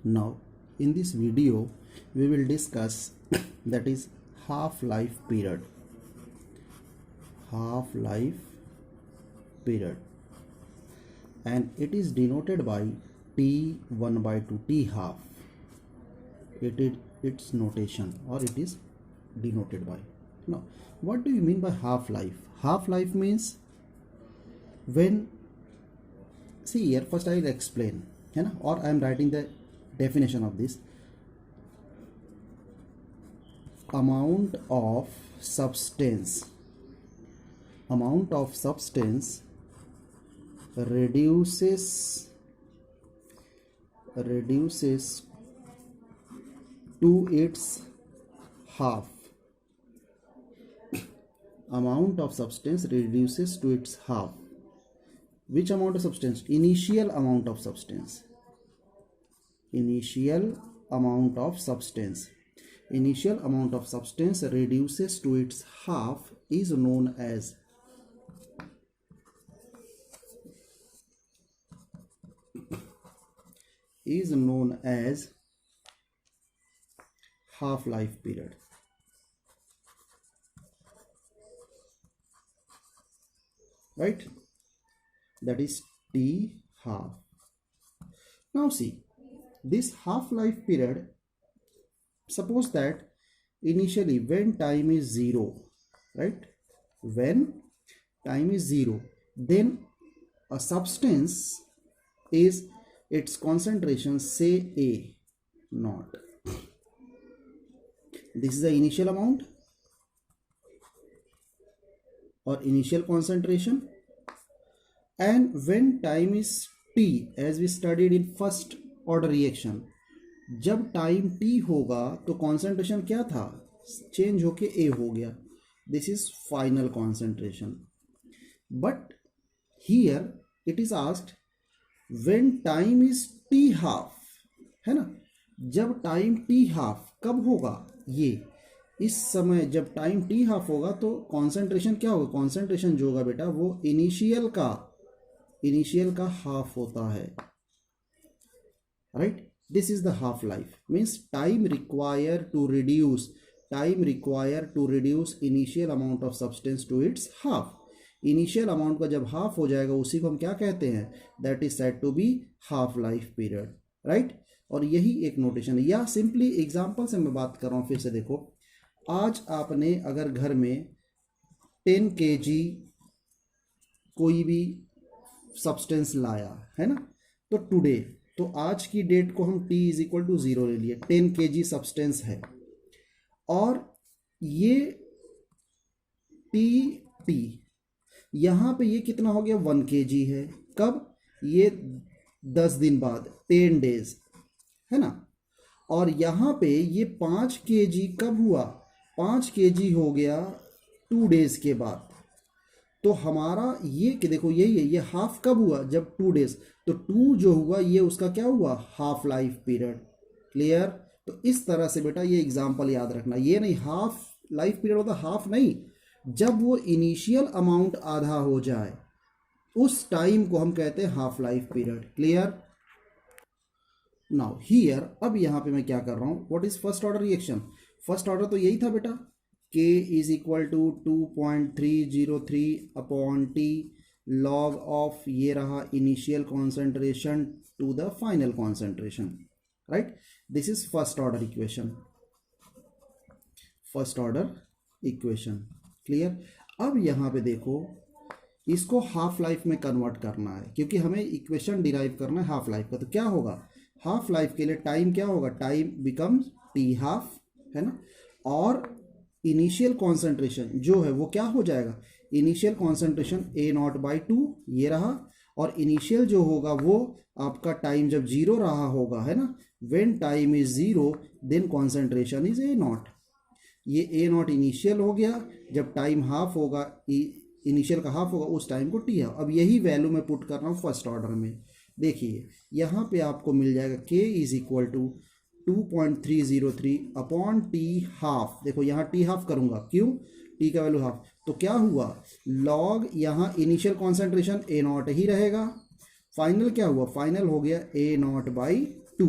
Now in this video we will discuss that is half-life period. Half-life period, and it is denoted by T1/2, T half. It is its notation, or it is denoted by. Now what do you mean by half-life? Half-life means when, see here, first I will explain, or I am writing the definition of this. Amount of substance reduces to its half. Amount of substance reduces to its half. Which amount of substance? Initial amount of substance. Initial amount of substance reduces to its half is known as half-life period. Right? That is T half. Now see, this half-life period, suppose that initially when time is 0, right? When time is 0, then a substance is its concentration, say A naught. This is the initial amount or initial concentration. And when time is t, as we studied in first order reaction, जब time t होगा तो concentration क्या था? Change होके a हो गया. This is final concentration. But here it is asked when time is t half, है ना? जब टाइम t हाफ कब होगा? ये इस समय जब टाइम t हाफ होगा तो कॉन्सेंट्रेशन क्या होगा? कॉन्सेंट्रेशन जो होगा बेटा वो इनिशियल का हाफ होता है. Right? This is the half-life, means time required to reduce initial amount of substance to its half. Initial amount का जब half हो जाएगा उसी को हम क्या कहते हैं? That is said to be half-life period. Right? और यही एक नोटेशन है. या सिंपली एग्जाम्पल से मैं बात कर रहा हूँ. फिर से देखो, आज आपने अगर घर में 10 kg कोई भी सब्सटेंस लाया है ना, तो टुडे, तो आज की डेट को हम t = 0 ले लिए. 10 kg सब्सटेंस है और ये t यहाँ पे ये कितना हो गया? 1 kg है. कब? ये 10 दिन बाद, 10 days, है ना? और यहाँ पे ये 5 kg कब हुआ? 5 kg हो गया 2 days के बाद. तो हमारा ये कि देखो यही है, ये हाफ कब हुआ? जब 2 days. तो 2 जो हुआ ये उसका क्या हुआ? Half life period. क्लियर? तो इस तरह से बेटा ये एग्जांपल याद रखना. ये नहीं हाफ लाइफ पीरियड होता, हाफ नहीं. जब वो इनिशियल अमाउंट आधा हो जाए उस टाइम को हम कहते हैं half life period. Clear? Now here, अब यहाँ पे मैं क्या कर रहा हूँ? What is first order reaction? First order तो यही था बेटा, K = 2.303/T log ऑफ ये रहा initial concentration to the final concentration. Right? This is first order equation. Clear? अब यहाँ पे देखो, इसको हाफ लाइफ में कन्वर्ट करना है क्योंकि हमें इक्वेशन डिराइव करना है हाफ लाइफ का. तो क्या होगा? हाफ लाइफ के लिए टाइम क्या होगा? टाइम बिकम्स t हाफ, है ना? और इनिशियल कॉन्सेंट्रेशन जो है वो क्या हो जाएगा? इनिशियल कॉन्सेंट्रेशन A0/2 ये रहा. और इनिशियल जो होगा वो आपका टाइम जब 0 रहा होगा, है ना? When time is 0 then concentration is A0. ये A0 इनिशियल हो गया. जब टाइम हाफ होगा, इनिशियल का हाफ होगा, उस टाइम को t हाफ. अब यही वैल्यू मैं पुट कर रहा हूँ फर्स्ट ऑर्डर में. देखिए यहाँ पे आपको मिल जाएगा K = 2.303/T हाफ. देखो यहाँ t हाफ करूँगा, क्यों? t का वैल्यू हाफ. तो क्या हुआ? लॉग यहाँ इनिशियल कॉन्सेंट्रेशन A0 ही रहेगा. फाइनल क्या हुआ? फाइनल हो गया A0/2. 2।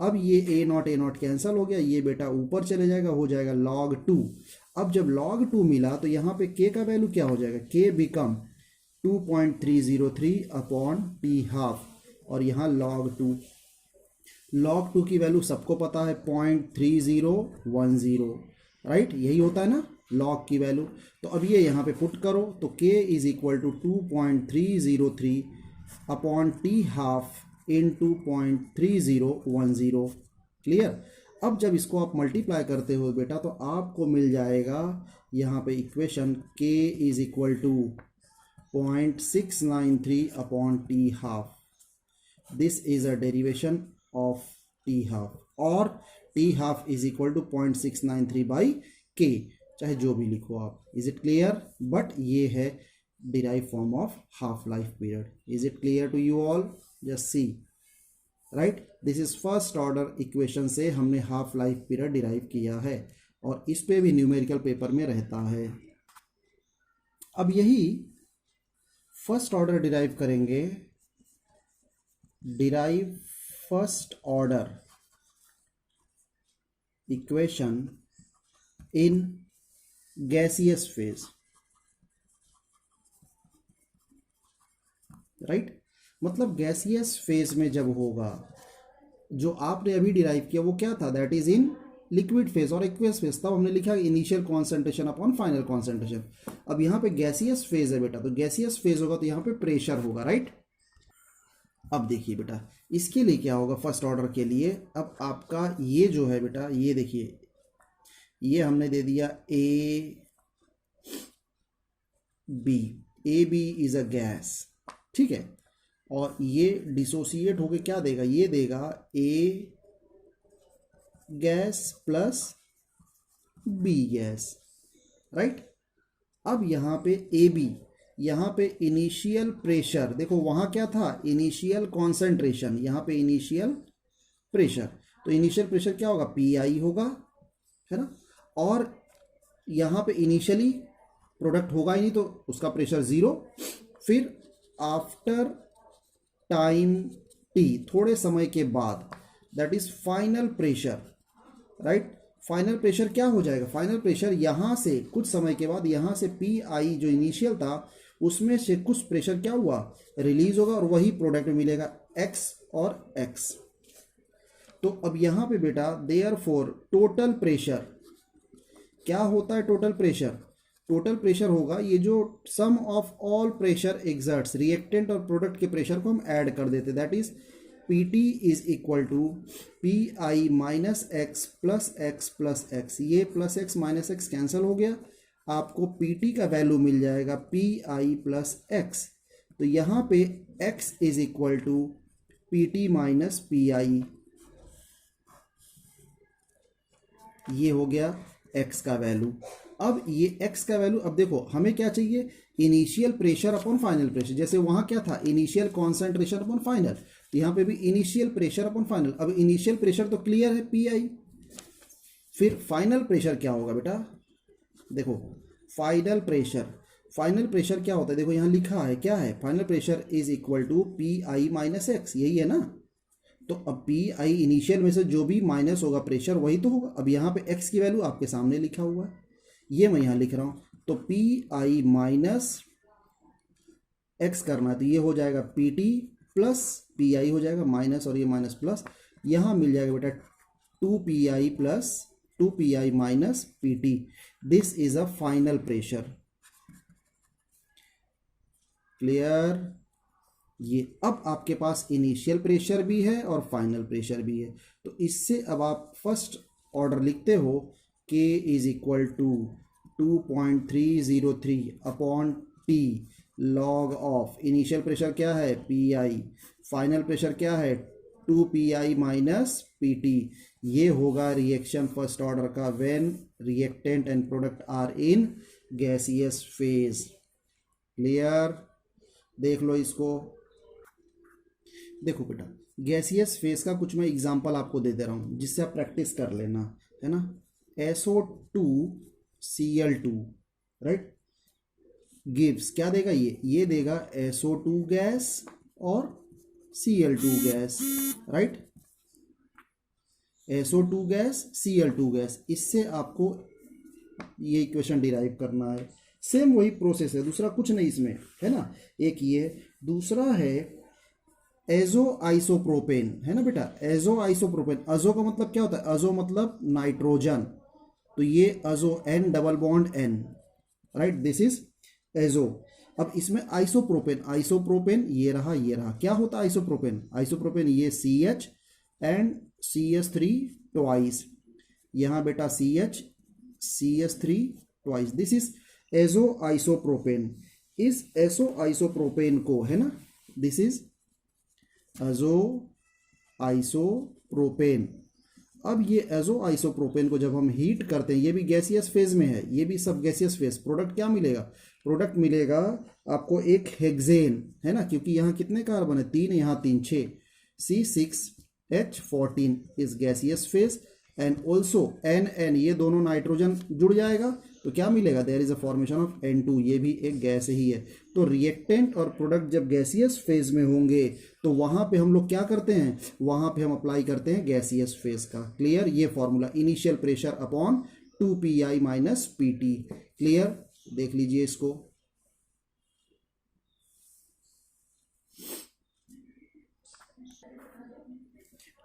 अब ये ए नॉट कैंसिल हो गया, ये बेटा ऊपर चले जाएगा, हो जाएगा log 2। अब जब log 2 मिला तो यहाँ पे k का वैल्यू क्या हो जाएगा, k become 2.303 upon t half, और यहाँ log 2 की वैल्यू सबको पता है 0.3010, राइट, यही होता है ना log की वैल्यू। तो अब ये यहाँ पे पुट करो तो k is equal to 2.303 upon t half in 2.3010। Clear. अब जब इसको आप मल्टीप्लाई करते हो बेटा तो आपको मिल जाएगा यहाँ पे equation k is equal to 0.693 upon t half. This is a derivation of t half, और t half is equal to 0.693 by k, चाहे जो भी लिखो आप। Is it clear? बट ये है derive form of half life period. Is it clear to you all? Just see, right, this is first order equation से हमने half life period derive किया है, और इस पे भी न्यूमेरिकल पेपर में रहता है। अब यही फर्स्ट ऑर्डर डिराइव करेंगे, derive first order equation in gaseous phase, right. मतलब गैसियस फेज में जब होगा, जो आपने अभी डिराइव किया वो क्या था, that is in liquid phase और एक्वियस फेज। तब हमने लिखा initial concentration upon final concentration. अब यहाँ पे गैसियस फेज है बेटा, तो गैसियस फेज होगा तो यहाँ पे प्रेशर होगा, राइट। अब देखिए बेटा इसके लिए क्या होगा फर्स्ट ऑर्डर के लिए, अब आपका ये जो है बेटा, ये देखिए ये हमने दे दिया A B is a gas, ठीक है, और ये डिसोसिएट होके क्या देगा, ये देगा A gas plus B gas, right. अब यहाँ पे ए बी, यहाँ पे इनिशियल प्रेशर, देखो वहाँ क्या था, इनिशियल कॉन्सेंट्रेशन, यहाँ पे इनिशियल प्रेशर, तो इनिशियल प्रेशर क्या होगा, पी आई होगा, है ना। और यहाँ पे इनिशियली प्रोडक्ट होगा ही नहीं तो उसका प्रेशर 0, फिर आफ्टर टाइम टी, थोड़े समय के बाद, that is final pressure, right. Final pressure क्या हो जाएगा, फाइनल प्रेशर यहाँ से कुछ समय के बाद यहाँ से पी आई जो इनिशियल था उसमें से कुछ प्रेशर क्या हुआ, रिलीज होगा, और वही प्रोडक्ट मिलेगा एक्स और एक्स। तो अब यहाँ पे बेटा देयरफॉर टोटल प्रेशर क्या होता है, टोटल प्रेशर होगा ये जो sum of all pressure exerts, reactant और प्रोडक्ट के प्रेशर को हम ऐड कर देते, that is Pt is equal to p i minus x plus x, ये plus x minus x cancel हो गया, आपको Pt का वैल्यू मिल जाएगा पी आई प्लस एक्स। तो यहाँ पे x is equal to Pt minus p i, ये हो गया x का वैल्यू। अब ये x का वैल्यू, अब देखो हमें क्या चाहिए, initial pressure upon final pressure, जैसे वहां क्या था इनिशियल कॉन्सेंट्रेशन अपॉन फाइनल, तो यहाँ पे भी इनिशियल प्रेशर अपॉन फाइनल। अब इनिशियल प्रेशर तो क्लियर है पी आई, फिर फाइनल प्रेशर क्या होगा बेटा, देखो फाइनल प्रेशर क्या होता है, देखो यहाँ लिखा है क्या है, final pressure is equal to p i minus x, यही है ना। तो अब पी आई इनिशियल में से जो भी माइनस होगा प्रेशर वही तो होगा। अब यहाँ पे एक्स की वैल्यू आपके सामने लिखा हुआ है, ये मैं यहाँ लिख रहा हूँ, तो पी आई माइनस एक्स करना है तो ये हो जाएगा P T plus P I हो जाएगा माइनस, और ये माइनस प्लस, यहाँ मिल जाएगा बेटा 2 p i minus p T. This is a final pressure. Clear? ये अब आपके पास इनिशियल प्रेशर भी है और फाइनल प्रेशर भी है, तो इससे अब आप फर्स्ट ऑर्डर लिखते हो k is equal to 2.303 upon t log of initial pressure क्या है पी आई, फाइनल प्रेशर क्या है 2 p i minus p t. ये होगा रिएक्शन फर्स्ट ऑर्डर का when reactant and product are in gaseous phase. Clear? देख लो इसको, देखो बेटा गैसियस फेज का कुछ मैं एग्जांपल आपको दे दे रहा हूँ जिससे आप प्रैक्टिस कर लेना, है ना। SO2Cl2, राइट, गिव्स क्या देगा, ये देगा SO2 गैस और Cl2 gas, right. SO2 gas Cl2 gas, इससे आपको ये इक्वेशन डिराइव करना है। सेम वही प्रोसेस है, दूसरा कुछ नहीं इसमें, है ना। एक ये, दूसरा है एजो आइसोप्रोपेन, है ना बेटा, एजो आइसोप्रोपेन। अजो का मतलब क्या होता है, अजो मतलब नाइट्रोजन, तो ये अजो N double bond N, right, this is azo. अब इसमें आइसोप्रोपेन, आइसोप्रोपेन ये रहा ये रहा, क्या होता है आइसोप्रोपेन, आइसोप्रोपेन ये CH एंड CH3 ट्वाइस, यहाँ बेटा CH3 twice, this is azo isopropene. इस एसो आइसोप्रोपेन को, है ना, दिस इज एजो आइसोप्रोपेन। अब ये एजो आइसोप्रोपेन को जब हम हीट करते हैं, ये भी गैसियस फेज में है, ये भी सब गैसियस फेज, प्रोडक्ट क्या मिलेगा, प्रोडक्ट मिलेगा आपको एक हेक्सेन, है ना, क्योंकि यहाँ कितने कार्बन है, 3, यहाँ 3, 6, C6H14 is gaseous phase and also N ये दोनों नाइट्रोजन जुड़ जाएगा, तो क्या मिलेगा, there is a formation of N2, ये भी एक गैस ही है। तो रिएक्टेंट और प्रोडक्ट जब गैसियस फेज में होंगे तो वहां पे हम लोग क्या करते हैं, वहां पे हम अप्लाई करते हैं गैसियस फेज का। क्लियर, ये formula, initial pressure upon 2Pi minus PT। Clear, देख लीजिए इसको।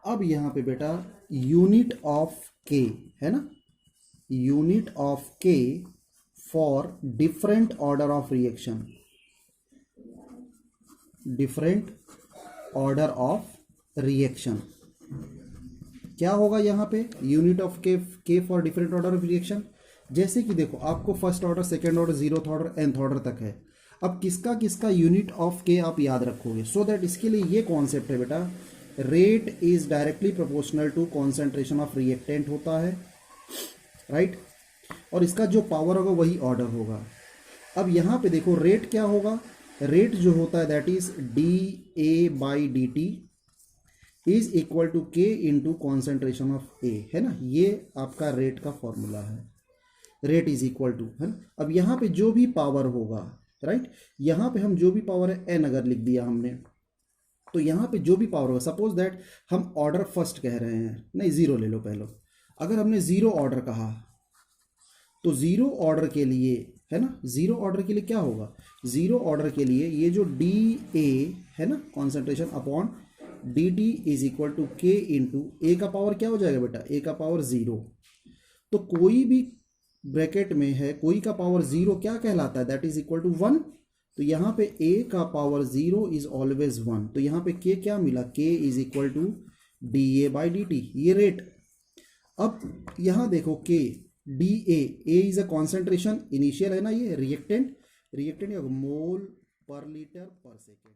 अब यहां पे बेटा यूनिट ऑफ के, है ना, यूनिट ऑफ के for different order of reaction, different order of reaction क्या होगा यहाँ पे, यूनिट ऑफ के for different order of reaction. जैसे कि देखो आपको first order, second order, zeroth order, nth order तक है। अब किसका किसका यूनिट ऑफ के आप याद रखोगे, सो दैट इसके लिए ये कॉन्सेप्ट है बेटा, rate is directly proportional to concentration of reactant होता है, राइट, और इसका जो पावर होगा वही ऑर्डर होगा। अब यहाँ पे देखो रेट क्या होगा, रेट जो होता है that is dA/dt is equal to K into concentration of A, है ना, ये आपका रेट का फॉर्मूला है, रेट इज इक्वल टू, है ना। अब यहाँ पे जो भी पावर होगा, राइट, यहाँ पे हम जो भी पावर है N अगर लिख दिया हमने, तो यहाँ पे जो भी पावर होगा, सपोज दैट हम ऑर्डर फर्स्ट कह रहे हैं, नहीं 0 ले लो पहले, अगर हमने 0 ऑर्डर कहा तो 0 ऑर्डर के लिए, है ना, 0 ऑर्डर के लिए क्या होगा, 0 ऑर्डर के लिए ये जो dA है ना, concentration upon dt is equal to K into A का पावर क्या हो जाएगा बेटा, A का पावर 0। तो कोई भी ब्रैकेट में है, कोई का पावर 0 क्या कहलाता है, दैट इज इक्वल टू 1। तो यहाँ पे A का पावर 0 इज ऑलवेज 1, तो यहाँ पे K क्या मिला, K is equal to dA/dt, ये रेट। अब यहाँ देखो K dA, A is a concentration, initial है ना, ये रिएक्टेंट, रिएक्टेंट मोल पर लीटर पर सेकेंड।